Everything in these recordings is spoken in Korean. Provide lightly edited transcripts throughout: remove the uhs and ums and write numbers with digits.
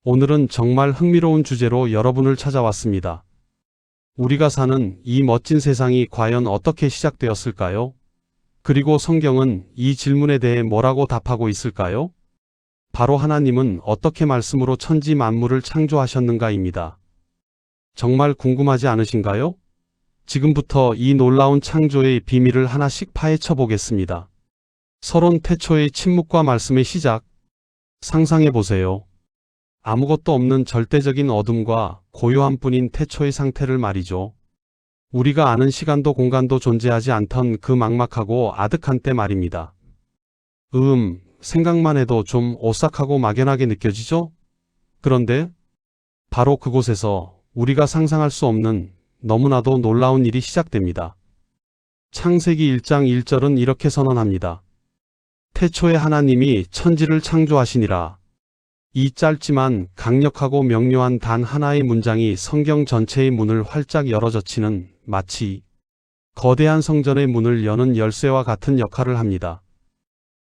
오늘은 정말 흥미로운 주제로 여러분을 찾아왔습니다. 우리가 사는 이 멋진 세상이 과연 어떻게 시작되었을까요? 그리고 성경은 이 질문에 대해 뭐라고 답하고 있을까요? 바로 하나님은 어떻게 말씀으로 천지 만물을 창조하셨는가입니다. 정말 궁금하지 않으신가요? 지금부터 이 놀라운 창조의 비밀을 하나씩 파헤쳐 보겠습니다. 서론 태초의 침묵과 말씀의 시작. 상상해 보세요. 아무것도 없는 절대적인 어둠과 고요함뿐인 태초의 상태를 말이죠. 우리가 아는 시간도 공간도 존재하지 않던 그 막막하고 아득한 때 말입니다. 생각만 해도 좀 오싹하고 막연하게 느껴지죠? 그런데 바로 그곳에서 우리가 상상할 수 없는 너무나도 놀라운 일이 시작됩니다. 창세기 1장 1절은 이렇게 선언합니다. 태초에 하나님이 천지를 창조하시니라. 이 짧지만 강력하고 명료한 단 하나의 문장이 성경 전체의 문을 활짝 열어젖히는 마치 거대한 성전의 문을 여는 열쇠와 같은 역할을 합니다.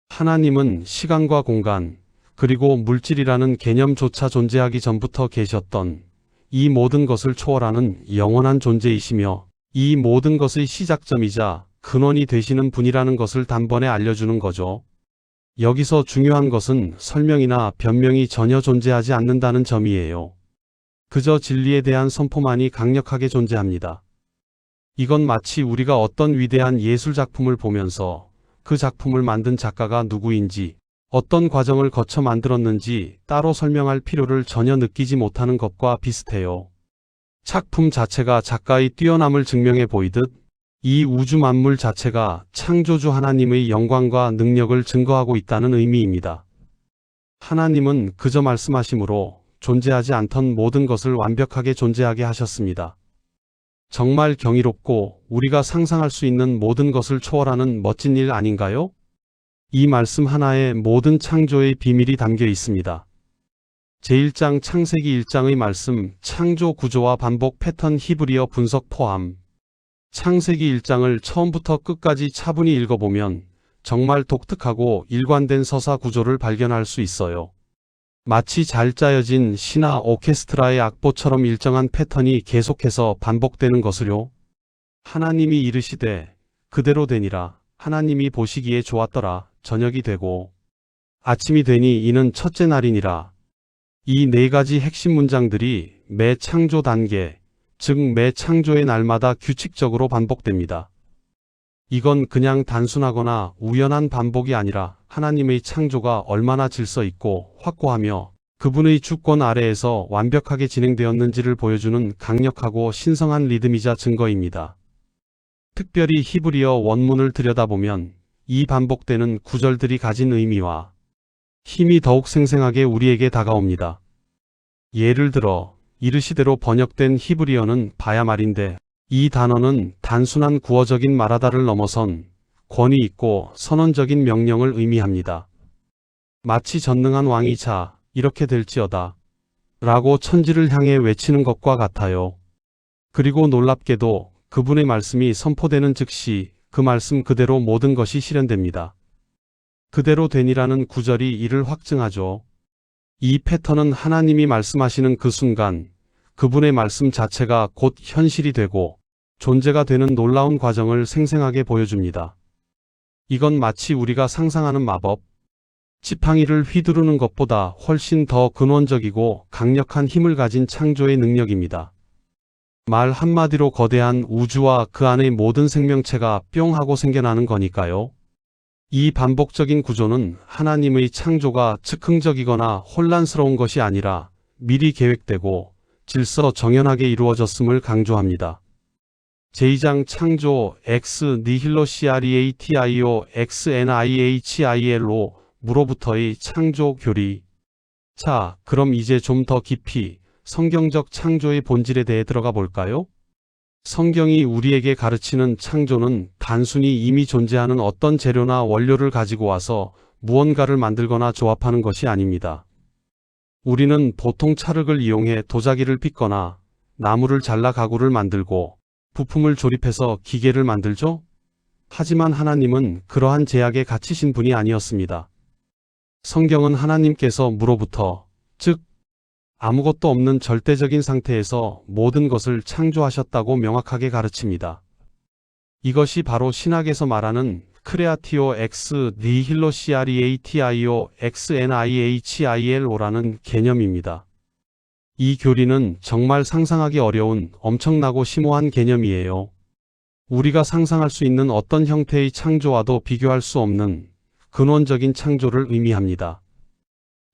하나님은 시간과 공간, 그리고 물질이라는 개념조차 존재하기 전부터 계셨던 이 모든 것을 초월하는 영원한 존재이시며 이 모든 것의 시작점이자 근원이 되시는 분이라는 것을 단번에 알려주는 거죠. 여기서 중요한 것은 설명이나 변명이 전혀 존재하지 않는다는 점이에요. 그저 진리에 대한 선포만이 강력하게 존재합니다. 이건 마치 우리가 어떤 위대한 예술작품을 보면서 그 작품을 만든 작가가 누구인지, 어떤 과정을 거쳐 만들었는지 따로 설명할 필요를 전혀 느끼지 못하는 것과 비슷해요. 작품 자체가 작가의 뛰어남을 증명해 보이듯 이 우주 만물 자체가 창조주 하나님의 영광과 능력을 증거하고 있다는 의미입니다. 하나님은 그저 말씀하심으로 존재하지 않던 모든 것을 완벽하게 존재하게 하셨습니다. 정말 경이롭고 우리가 상상할 수 있는 모든 것을 초월하는 멋진 일 아닌가요? 이 말씀 하나에 모든 창조의 비밀이 담겨 있습니다. 제1장 창세기 1장의 말씀, 창조 구조와 반복 패턴 히브리어 분석 포함. 창세기 1장을 처음부터 끝까지 차분히 읽어보면 정말 독특하고 일관된 서사 구조를 발견할 수 있어요. 마치 잘 짜여진 시나 오케스트라의 악보처럼 일정한 패턴이 계속해서 반복되는 것을요. 하나님이 이르시되 그대로 되니라. 하나님이 보시기에 좋았더라. 저녁이 되고 아침이 되니 이는 첫째 날이니라. 이 네 가지 핵심 문장들이 매 창조 단계, 즉 매 창조의 날마다 규칙적으로 반복됩니다. 이건 그냥 단순하거나 우연한 반복이 아니라 하나님의 창조가 얼마나 질서 있고 확고하며 그분의 주권 아래에서 완벽하게 진행되었는지를 보여주는 강력하고 신성한 리듬이자 증거입니다. 특별히 히브리어 원문을 들여다보면 이 반복되는 구절들이 가진 의미와 힘이 더욱 생생하게 우리에게 다가옵니다. 예를 들어 이르시대로 번역된 히브리어는 바야 말인데 이 단어는 단순한 구어적인 말하다를 넘어선 권위 있고 선언적인 명령을 의미합니다. 마치 전능한 왕이 자, 이렇게 될지어다 라고 천지를 향해 외치는 것과 같아요. 그리고 놀랍게도 그분의 말씀이 선포되는 즉시 그 말씀 그대로 모든 것이 실현됩니다. 그대로 되니라는 구절이 이를 확증하죠. 이 패턴은 하나님이 말씀하시는 그 순간 그분의 말씀 자체가 곧 현실이 되고 존재가 되는 놀라운 과정을 생생하게 보여줍니다. 이건 마치 우리가 상상하는 마법, 지팡이를 휘두르는 것보다 훨씬 더 근원적이고 강력한 힘을 가진 창조의 능력입니다. 말 한마디로 거대한 우주와 그 안의 모든 생명체가 뿅 하고 생겨나는 거니까요. 이 반복적인 구조는 하나님의 창조가 즉흥적이거나 혼란스러운 것이 아니라 미리 계획되고 질서 정연하게 이루어졌음을 강조합니다. 제2장 창조 엑스 니힐로 creatio ex nihilo 무로부터의 창조 교리. 자, 그럼 이제 좀 더 깊이 성경적 창조의 본질에 대해 들어가 볼까요? 성경이 우리에게 가르치는 창조는 단순히 이미 존재하는 어떤 재료나 원료를 가지고 와서 무언가를 만들거나 조합하는 것이 아닙니다. 우리는 보통 찰흙을 이용해 도자기를 빚거나 나무를 잘라 가구를 만들고 부품을 조립해서 기계를 만들죠? 하지만 하나님은 그러한 제약에 갇히신 분이 아니었습니다. 성경은 하나님께서 무로부터, 즉 아무것도 없는 절대적인 상태에서 모든 것을 창조하셨다고 명확하게 가르칩니다. 이것이 바로 신학에서 말하는 크레아티오 엑스 니힐로 크레아티오 엑스 니힐로라는 개념입니다. 이 교리는 정말 상상하기 어려운 엄청나고 심오한 개념이에요. 우리가 상상할 수 있는 어떤 형태의 창조와도 비교할 수 없는 근원적인 창조를 의미합니다.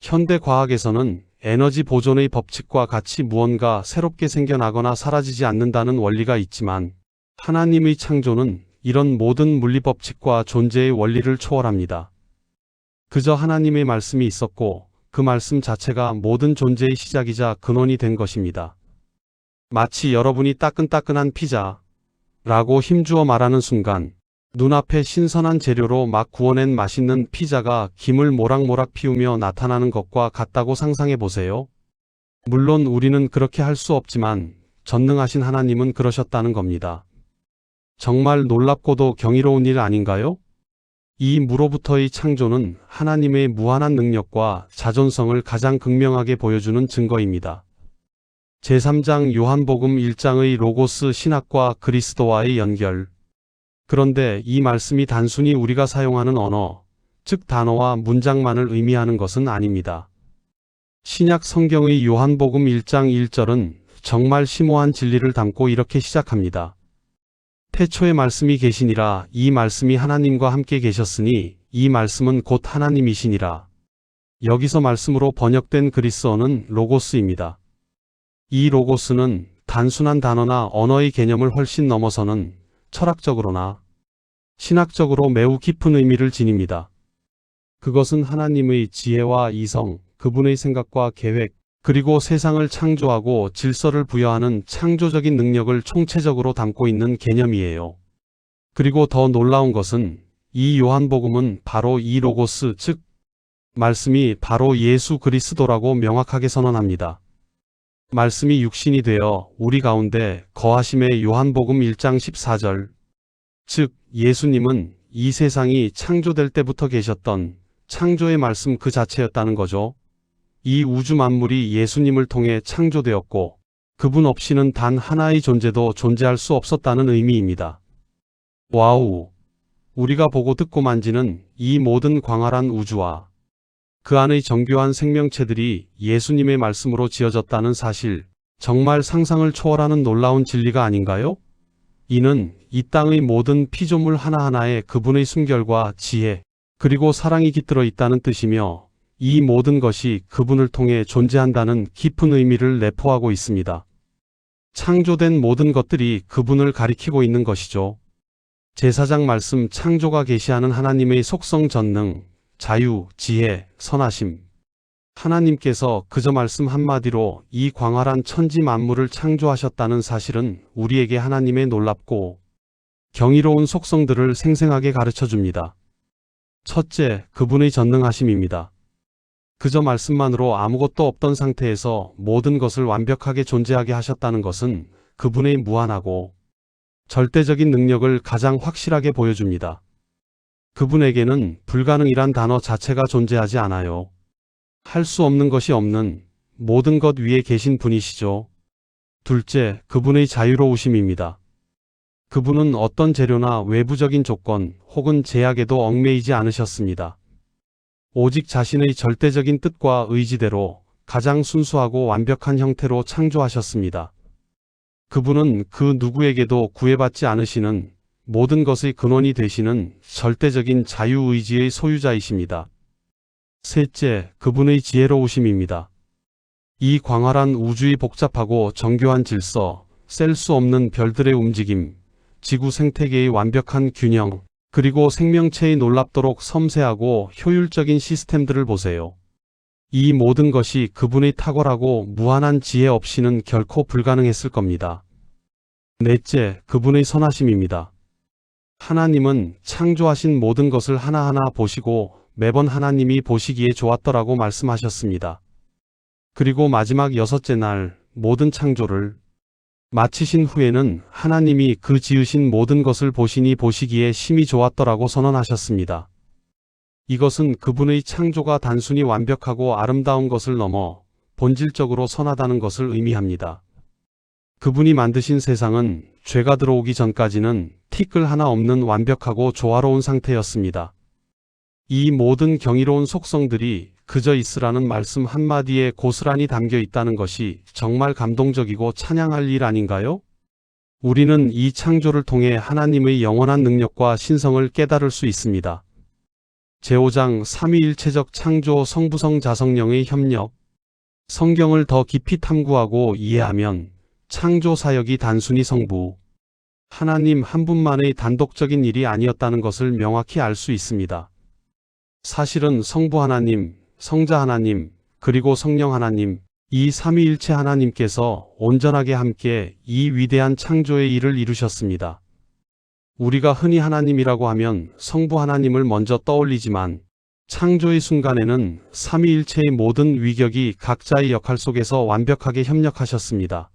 현대 과학에서는 에너지 보존의 법칙과 같이 무언가 새롭게 생겨나거나 사라지지 않는다는 원리가 있지만 하나님의 창조는 이런 모든 물리 법칙과 존재의 원리를 초월합니다. 그저 하나님의 말씀이 있었고 그 말씀 자체가 모든 존재의 시작이자 근원이 된 것입니다. 마치 여러분이 따끈따끈한 피자라고 힘주어 말하는 순간 눈앞에 신선한 재료로 막 구워낸 맛있는 피자가 김을 모락모락 피우며 나타나는 것과 같다고 상상해 보세요. 물론 우리는 그렇게 할 수 없지만 전능하신 하나님은 그러셨다는 겁니다. 정말 놀랍고도 경이로운 일 아닌가요? 이 무로부터의 창조는 하나님의 무한한 능력과 자존성을 가장 극명하게 보여주는 증거입니다. 제3장 요한복음 1장의 로고스 신학과 그리스도와의 연결. 그런데 이 말씀이 단순히 우리가 사용하는 언어, 즉 단어와 문장만을 의미하는 것은 아닙니다. 신약 성경의 요한복음 1장 1절은 정말 심오한 진리를 담고 이렇게 시작합니다. 태초에 말씀이 계시니라. 이 말씀이 하나님과 함께 계셨으니 이 말씀은 곧 하나님이시니라. 여기서 말씀으로 번역된 그리스어는 로고스입니다. 이 로고스는 단순한 단어나 언어의 개념을 훨씬 넘어서는 철학적으로나 신학적으로 매우 깊은 의미를 지닙니다. 그것은 하나님의 지혜와 이성, 그분의 생각과 계획, 그리고 세상을 창조하고 질서를 부여하는 창조적인 능력을 총체적으로 담고 있는 개념이에요. 그리고 더 놀라운 것은 이 요한복음은 바로 이 로고스, 즉 말씀이 바로 예수 그리스도라고 명확하게 선언합니다. 말씀이 육신이 되어 우리 가운데 거하심의 요한복음 1장 14절. 즉 예수님은 이 세상이 창조될 때부터 계셨던 창조의 말씀 그 자체였다는 거죠. 이 우주 만물이 예수님을 통해 창조되었고 그분 없이는 단 하나의 존재도 존재할 수 없었다는 의미입니다. 와우! 우리가 보고 듣고 만지는 이 모든 광활한 우주와 그 안의 정교한 생명체들이 예수님의 말씀으로 지어졌다는 사실, 정말 상상을 초월하는 놀라운 진리가 아닌가요? 이는 이 땅의 모든 피조물 하나하나에 그분의 순결과 지혜, 그리고 사랑이 깃들어 있다는 뜻이며 이 모든 것이 그분을 통해 존재한다는 깊은 의미를 내포하고 있습니다. 창조된 모든 것들이 그분을 가리키고 있는 것이죠. 제4장 말씀 창조가 계시하는 하나님의 속성 전능, 자유, 지혜, 선하심. 하나님께서 그저 말씀 한마디로 이 광활한 천지 만물을 창조하셨다는 사실은 우리에게 하나님의 놀랍고 경이로운 속성들을 생생하게 가르쳐 줍니다. 첫째, 그분의 전능하심입니다. 그저 말씀만으로 아무것도 없던 상태에서 모든 것을 완벽하게 존재하게 하셨다는 것은 그분의 무한하고 절대적인 능력을 가장 확실하게 보여줍니다. 그분에게는 불가능이란 단어 자체가 존재하지 않아요. 할 수 없는 것이 없는 모든 것 위에 계신 분이시죠. 둘째, 그분의 자유로우심입니다. 그분은 어떤 재료나 외부적인 조건 혹은 제약에도 얽매이지 않으셨습니다. 오직 자신의 절대적인 뜻과 의지대로 가장 순수하고 완벽한 형태로 창조하셨습니다. 그분은 그 누구에게도 구애받지 않으시는 모든 것의 근원이 되시는 절대적인 자유의지의 소유자이십니다. 셋째, 그분의 지혜로우심입니다. 이 광활한 우주의 복잡하고 정교한 질서, 셀 수 없는 별들의 움직임, 지구 생태계의 완벽한 균형, 그리고 생명체의 놀랍도록 섬세하고 효율적인 시스템들을 보세요. 이 모든 것이 그분의 탁월하고 무한한 지혜 없이는 결코 불가능했을 겁니다. 넷째, 그분의 선하심입니다. 하나님은 창조하신 모든 것을 하나하나 보시고 매번 하나님이 보시기에 좋았더라고 말씀하셨습니다. 그리고 마지막 여섯째 날 모든 창조를 마치신 후에는 하나님이 그 지으신 모든 것을 보시니 보시기에 심히 좋았더라고 선언하셨습니다. 이것은 그분의 창조가 단순히 완벽하고 아름다운 것을 넘어 본질적으로 선하다는 것을 의미합니다. 그분이 만드신 세상은 죄가 들어오기 전까지는 티끌 하나 없는 완벽하고 조화로운 상태였습니다. 이 모든 경이로운 속성들이 그저 있으라는 말씀 한마디에 고스란히 담겨 있다는 것이 정말 감동적이고 찬양할 일 아닌가요? 우리는 이 창조를 통해 하나님의 영원한 능력과 신성을 깨달을 수 있습니다. 제5장 삼위일체적 창조 성부성 자성령의 협력. 성경을 더 깊이 탐구하고 이해하면 창조 사역이 단순히 성부, 하나님 한 분만의 단독적인 일이 아니었다는 것을 명확히 알 수 있습니다. 사실은 성부 하나님, 성자 하나님, 그리고 성령 하나님, 이 삼위일체 하나님께서 온전하게 함께 이 위대한 창조의 일을 이루셨습니다. 우리가 흔히 하나님이라고 하면 성부 하나님을 먼저 떠올리지만 창조의 순간에는 삼위일체의 모든 위격이 각자의 역할 속에서 완벽하게 협력하셨습니다.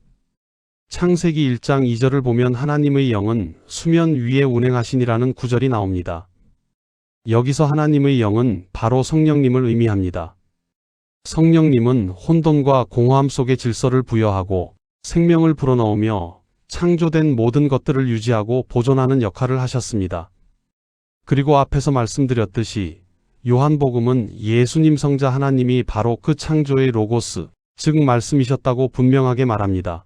창세기 1장 2절을 보면 하나님의 영은 수면 위에 운행하시니라는 구절이 나옵니다. 여기서 하나님의 영은 바로 성령님을 의미합니다. 성령님은 혼돈과 공허함 속에 질서를 부여하고 생명을 불어넣으며 창조된 모든 것들을 유지하고 보존하는 역할을 하셨습니다. 그리고 앞에서 말씀드렸듯이 요한복음은 예수님 성자 하나님이 바로 그 창조의 로고스, 즉 말씀이셨다고 분명하게 말합니다.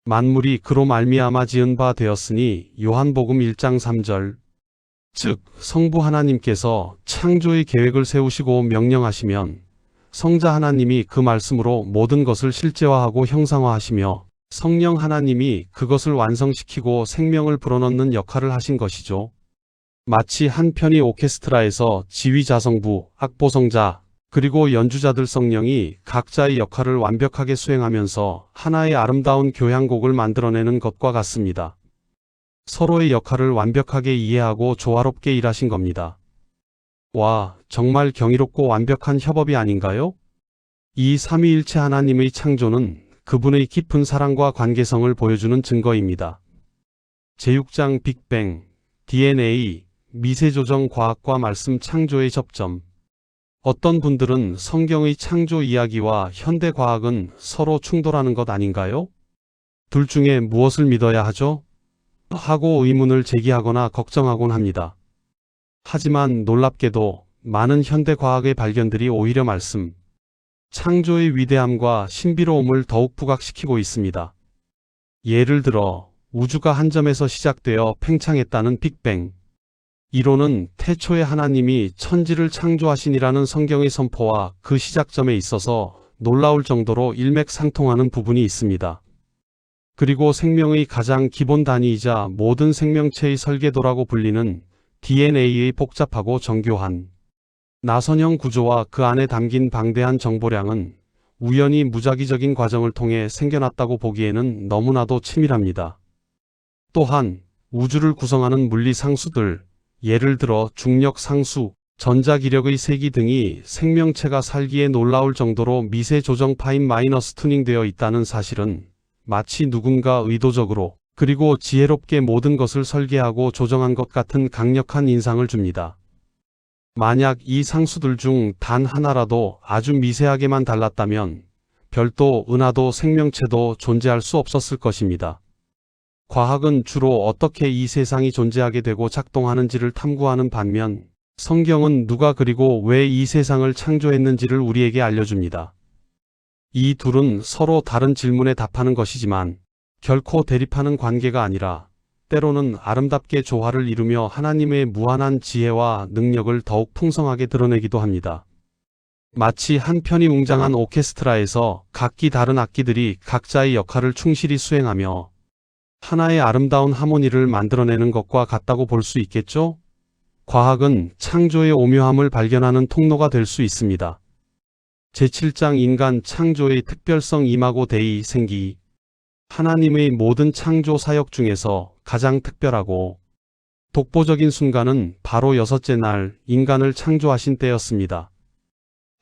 만물이 그로 말미암아 지은 바 되었으니 요한복음 1장 3절. 즉 성부 하나님께서 창조의 계획을 세우시고 명령하시면 성자 하나님이 그 말씀으로 모든 것을 실제화하고 형상화하시며 성령 하나님이 그것을 완성시키고 생명을 불어넣는 역할을 하신 것이죠. 마치 한 편의 오케스트라에서 지휘자성부, 악보성자, 그리고 연주자들 성령이 각자의 역할을 완벽하게 수행하면서 하나의 아름다운 교향곡을 만들어내는 것과 같습니다. 서로의 역할을 완벽하게 이해하고 조화롭게 일하신 겁니다. 와, 정말 경이롭고 완벽한 협업이 아닌가요? 이 삼위일체 하나님의 창조는 그분의 깊은 사랑과 관계성을 보여주는 증거입니다. 제6장 빅뱅, DNA, 미세조정 과학과 말씀 창조의 접점. 어떤 분들은 성경의 창조 이야기와 현대 과학은 서로 충돌하는 것 아닌가요? 둘 중에 무엇을 믿어야 하죠? 하고 의문을 제기하거나 걱정하곤 합니다. 하지만 놀랍게도 많은 현대 과학의 발견들이 오히려 말씀, 창조의 위대함과 신비로움을 더욱 부각시키고 있습니다. 예를 들어 우주가 한 점에서 시작되어 팽창했다는 빅뱅. 이론은 태초에 하나님이 천지를 창조하시니라는 성경의 선포와 그 시작점에 있어서 놀라울 정도로 일맥상통하는 부분이 있습니다. 그리고 생명의 가장 기본 단위이자 모든 생명체의 설계도라고 불리는 DNA의 복잡하고 정교한 나선형 구조와 그 안에 담긴 방대한 정보량은 우연히 무작위적인 과정을 통해 생겨났다고 보기에는 너무나도 치밀합니다. 또한 우주를 구성하는 물리 상수들, 예를 들어 중력 상수, 전자기력의 세기 등이 생명체가 살기에 놀라울 정도로 미세 조정 파인 마이너스 튜닝되어 있다는 사실은 마치 누군가 의도적으로 그리고 지혜롭게 모든 것을 설계하고 조정한 것 같은 강력한 인상을 줍니다. 만약 이 상수들 중 단 하나라도 아주 미세하게만 달랐다면 별도, 은하도 생명체도 존재할 수 없었을 것입니다. 과학은 주로 어떻게 이 세상이 존재하게 되고 작동하는지를 탐구하는 반면 성경은 누가 그리고 왜 이 세상을 창조했는지를 우리에게 알려줍니다. 이 둘은 서로 다른 질문에 답하는 것이지만 결코 대립하는 관계가 아니라 때로는 아름답게 조화를 이루며 하나님의 무한한 지혜와 능력을 더욱 풍성하게 드러내기도 합니다. 마치 한 편이 웅장한 오케스트라에서 각기 다른 악기들이 각자의 역할을 충실히 수행하며 하나의 아름다운 하모니를 만들어내는 것과 같다고 볼 수 있겠죠? 과학은 창조의 오묘함을 발견하는 통로가 될 수 있습니다. 제7장 인간 창조의 특별성 이마고 데이 생기. 하나님의 모든 창조 사역 중에서 가장 특별하고 독보적인 순간은 바로 여섯째 날 인간을 창조하신 때였습니다.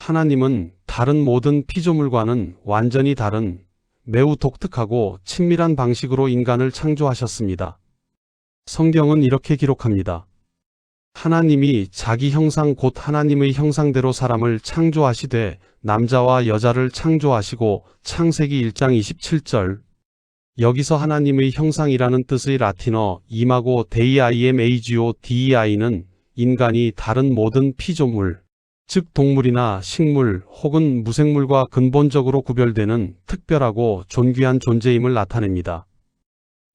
하나님은 다른 모든 피조물과는 완전히 다른 매우 독특하고 친밀한 방식으로 인간을 창조하셨습니다. 성경은 이렇게 기록합니다. 하나님이 자기 형상 곧 하나님의 형상대로 사람을 창조하시되 남자와 여자를 창조하시고 창세기 1장 27절. 여기서 하나님의 형상이라는 뜻의 라틴어 이마고 데이 imago dei는 인간이 다른 모든 피조물, 즉 동물이나 식물 혹은 무생물과 근본적으로 구별되는 특별하고 존귀한 존재임을 나타냅니다.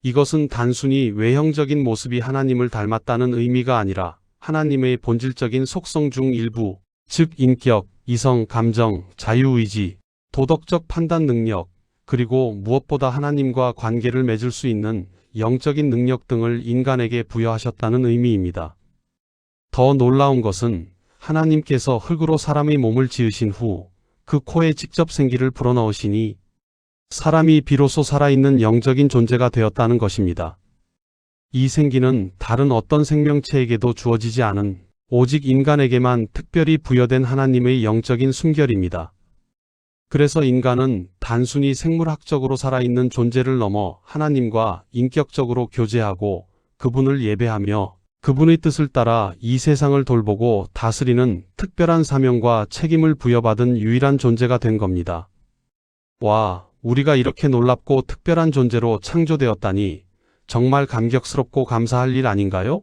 이것은 단순히 외형적인 모습이 하나님을 닮았다는 의미가 아니라 하나님의 본질적인 속성 중 일부, 즉 인격, 이성, 감정, 자유의지, 도덕적 판단 능력, 그리고 무엇보다 하나님과 관계를 맺을 수 있는 영적인 능력 등을 인간에게 부여하셨다는 의미입니다. 더 놀라운 것은 하나님께서 흙으로 사람의 몸을 지으신 후 그 코에 직접 생기를 불어넣으시니 사람이 비로소 살아있는 영적인 존재가 되었다는 것입니다. 이 생기는 다른 어떤 생명체에게도 주어지지 않은 오직 인간에게만 특별히 부여된 하나님의 영적인 숨결입니다. 그래서 인간은 단순히 생물학적으로 살아있는 존재를 넘어 하나님과 인격적으로 교제하고 그분을 예배하며 그분의 뜻을 따라 이 세상을 돌보고 다스리는 특별한 사명과 책임을 부여받은 유일한 존재가 된 겁니다. 와, 우리가 이렇게 놀랍고 특별한 존재로 창조되었다니 정말 감격스럽고 감사할 일 아닌가요?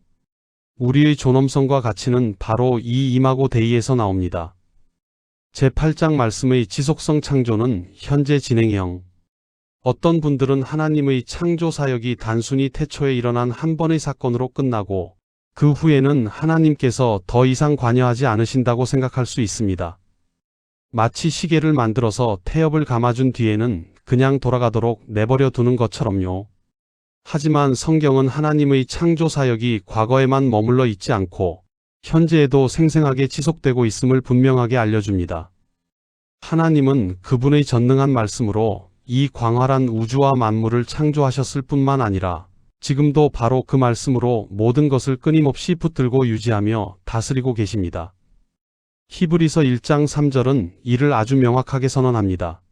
우리의 존엄성과 가치는 바로 이 이마고 데이에서 나옵니다. 제8장 말씀의 지속성 창조는 현재 진행형. 어떤 분들은 하나님의 창조 사역이 단순히 태초에 일어난 한 번의 사건으로 끝나고 그 후에는 하나님께서 더 이상 관여하지 않으신다고 생각할 수 있습니다. 마치 시계를 만들어서 태엽을 감아준 뒤에는 그냥 돌아가도록 내버려 두는 것처럼요. 하지만 성경은 하나님의 창조 사역이 과거에만 머물러 있지 않고 현재에도 생생하게 지속되고 있음을 분명하게 알려줍니다. 하나님은 그분의 전능한 말씀으로 이 광활한 우주와 만물을 창조하셨을 뿐만 아니라 지금도 바로 그 말씀으로 모든 것을 끊임없이 붙들고 유지하며 다스리고 계십니다. 히브리서 1장 3절은 이를 아주 명확하게 선언합니다.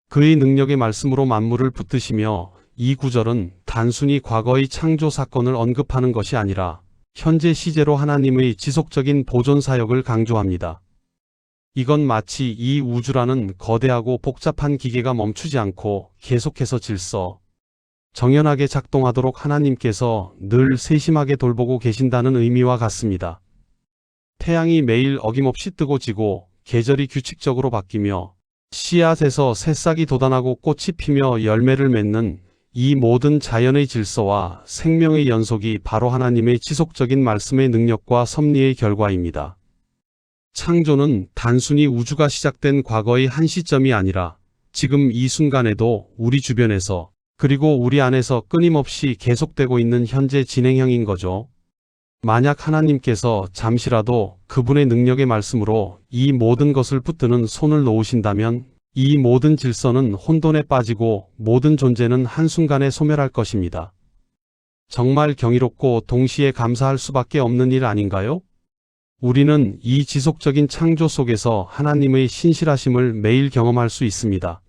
그의 능력의 말씀으로 만물을 붙드시며 이 구절은 단순히 과거의 창조 사건을 언급하는 것이 아니라 현재 시제로 하나님의 지속적인 보존 사역을 강조합니다. 이건 마치 이 우주라는 거대하고 복잡한 기계가 멈추지 않고 계속해서 질서, 정연하게 작동하도록 하나님께서 늘 세심하게 돌보고 계신다는 의미와 같습니다. 태양이 매일 어김없이 뜨고 지고 계절이 규칙적으로 바뀌며 씨앗에서 새싹이 돋아나고 꽃이 피며 열매를 맺는 이 모든 자연의 질서와 생명의 연속이 바로 하나님의 지속적인 말씀의 능력과 섭리의 결과입니다. 창조는 단순히 우주가 시작된 과거의 한 시점이 아니라 지금 이 순간에도 우리 주변에서 그리고 우리 안에서 끊임없이 계속되고 있는 현재 진행형인 거죠. 만약 하나님께서 잠시라도 그분의 능력의 말씀으로 이 모든 것을 붙드는 손을 놓으신다면 이 모든 질서는 혼돈에 빠지고 모든 존재는 한순간에 소멸할 것입니다. 정말 경이롭고 동시에 감사할 수밖에 없는 일 아닌가요? 우리는 이 지속적인 창조 속에서 하나님의 신실하심을 매일 경험할 수 있습니다.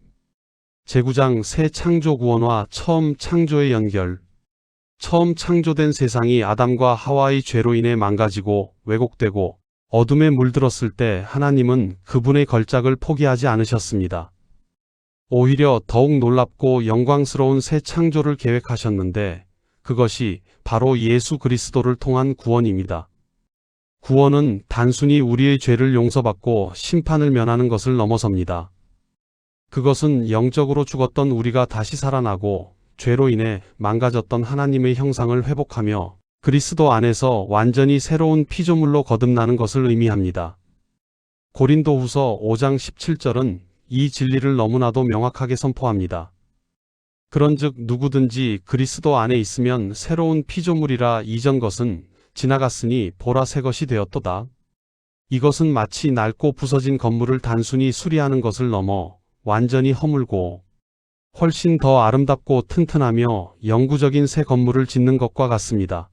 제9장 새 창조 구원과 처음 창조의 연결. 처음 창조된 세상이 아담과 하와의 죄로 인해 망가지고 왜곡되고 어둠에 물들었을 때 하나님은 그분의 걸작을 포기하지 않으셨습니다. 오히려 더욱 놀랍고 영광스러운 새 창조를 계획하셨는데 그것이 바로 예수 그리스도를 통한 구원입니다. 구원은 단순히 우리의 죄를 용서받고 심판을 면하는 것을 넘어섭니다. 그것은 영적으로 죽었던 우리가 다시 살아나고 죄로 인해 망가졌던 하나님의 형상을 회복하며 그리스도 안에서 완전히 새로운 피조물로 거듭나는 것을 의미합니다. 고린도후서 5장 17절은 이 진리를 너무나도 명확하게 선포합니다. 그런즉 누구든지 그리스도 안에 있으면 새로운 피조물이라 이전 것은 지나갔으니 보라 새 것이 되었도다. 이것은 마치 낡고 부서진 건물을 단순히 수리하는 것을 넘어 완전히 허물고 훨씬 더 아름답고 튼튼하며 영구적인 새 건물을 짓는 것과 같습니다.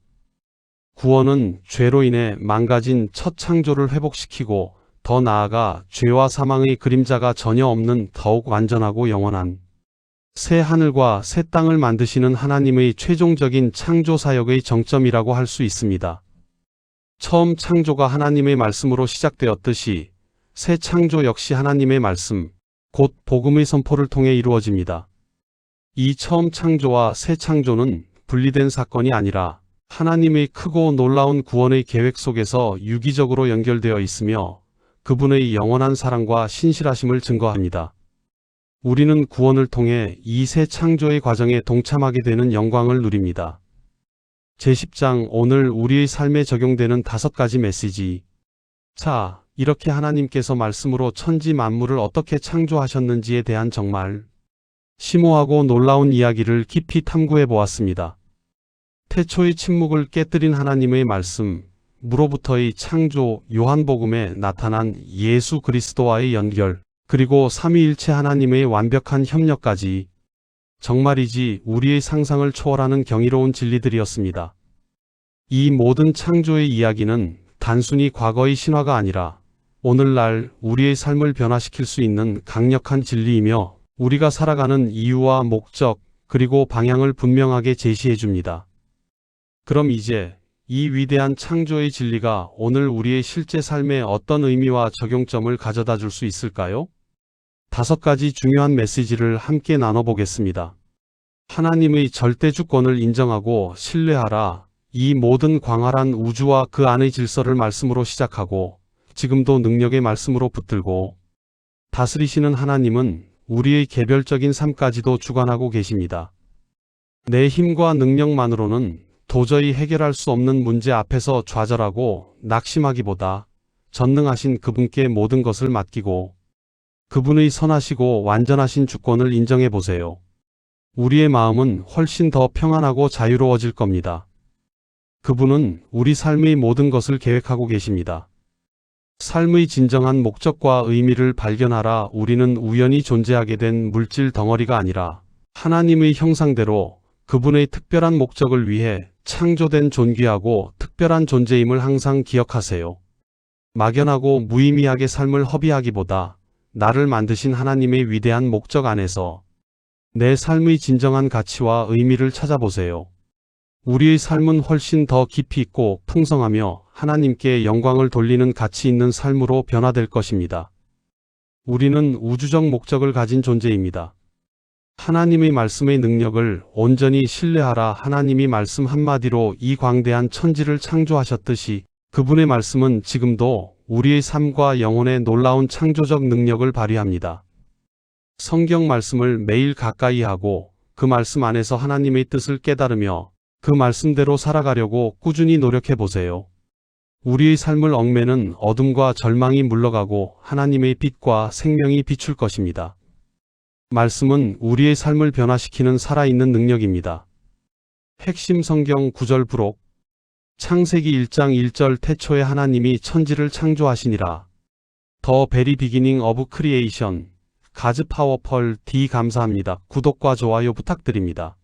구원은 죄로 인해 망가진 첫 창조를 회복시키고 더 나아가 죄와 사망의 그림자가 전혀 없는 더욱 완전하고 영원한 새 하늘과 새 땅을 만드시는 하나님의 최종적인 창조 사역의 정점이라고 할 수 있습니다. 처음 창조가 하나님의 말씀으로 시작되었듯이 새 창조 역시 하나님의 말씀, 곧 복음의 선포를 통해 이루어집니다. 이 처음 창조와 새 창조는 분리된 사건이 아니라 하나님의 크고 놀라운 구원의 계획 속에서 유기적으로 연결되어 있으며 그분의 영원한 사랑과 신실하심을 증거합니다. 우리는 구원을 통해 이 새 창조의 과정에 동참하게 되는 영광을 누립니다. 제10장 오늘 우리의 삶에 적용되는 5가지 메시지. 자, 이렇게 하나님께서 말씀으로 천지 만물을 어떻게 창조하셨는지에 대한 정말 심오하고 놀라운 이야기를 깊이 탐구해 보았습니다. 태초의 침묵을 깨뜨린 하나님의 말씀, 무로부터의 창조, 요한복음에 나타난 예수 그리스도와의 연결, 그리고 삼위일체 하나님의 완벽한 협력까지 정말이지 우리의 상상을 초월하는 경이로운 진리들이었습니다. 이 모든 창조의 이야기는 단순히 과거의 신화가 아니라 오늘날 우리의 삶을 변화시킬 수 있는 강력한 진리이며 우리가 살아가는 이유와 목적 그리고 방향을 분명하게 제시해 줍니다. 그럼 이제 이 위대한 창조의 진리가 오늘 우리의 실제 삶에 어떤 의미와 적용점을 가져다 줄 수 있을까요? 5가지 중요한 메시지를 함께 나눠보겠습니다. 하나님의 절대 주권을 인정하고 신뢰하라. 이 모든 광활한 우주와 그 안의 질서를 말씀으로 시작하고 지금도 능력의 말씀으로 붙들고 다스리시는 하나님은 우리의 개별적인 삶까지도 주관하고 계십니다. 내 힘과 능력만으로는 도저히 해결할 수 없는 문제 앞에서 좌절하고 낙심하기보다 전능하신 그분께 모든 것을 맡기고 그분의 선하시고 완전하신 주권을 인정해 보세요. 우리의 마음은 훨씬 더 평안하고 자유로워질 겁니다. 그분은 우리 삶의 모든 것을 계획하고 계십니다. 삶의 진정한 목적과 의미를 발견하라. 우리는 우연히 존재하게 된 물질 덩어리가 아니라 하나님의 형상대로 그분의 특별한 목적을 위해 창조된 존귀하고 특별한 존재임을 항상 기억하세요. 막연하고 무의미하게 삶을 허비하기보다 나를 만드신 하나님의 위대한 목적 안에서 내 삶의 진정한 가치와 의미를 찾아보세요. 우리의 삶은 훨씬 더 깊이 있고 풍성하며 하나님께 영광을 돌리는 가치 있는 삶으로 변화될 것입니다. 우리는 우주적 목적을 가진 존재입니다. 하나님의 말씀의 능력을 온전히 신뢰하라. 하나님이 말씀 한마디로 이 광대한 천지를 창조하셨듯이 그분의 말씀은 지금도 우리의 삶과 영혼의 놀라운 창조적 능력을 발휘합니다. 성경 말씀을 매일 가까이 하고 그 말씀 안에서 하나님의 뜻을 깨달으며 그 말씀대로 살아가려고 꾸준히 노력해 보세요. 우리의 삶을 얽매는 어둠과 절망이 물러가고 하나님의 빛과 생명이 비출 것입니다. 말씀은 우리의 삶을 변화시키는 살아있는 능력입니다. 핵심 성경 구절 부록. 창세기 1장 1절 태초에 하나님이 천지를 창조하시니라. 더 베리 비기닝 오브 크리에이션. 가즈 파워펄 D 감사합니다. 구독과 좋아요 부탁드립니다.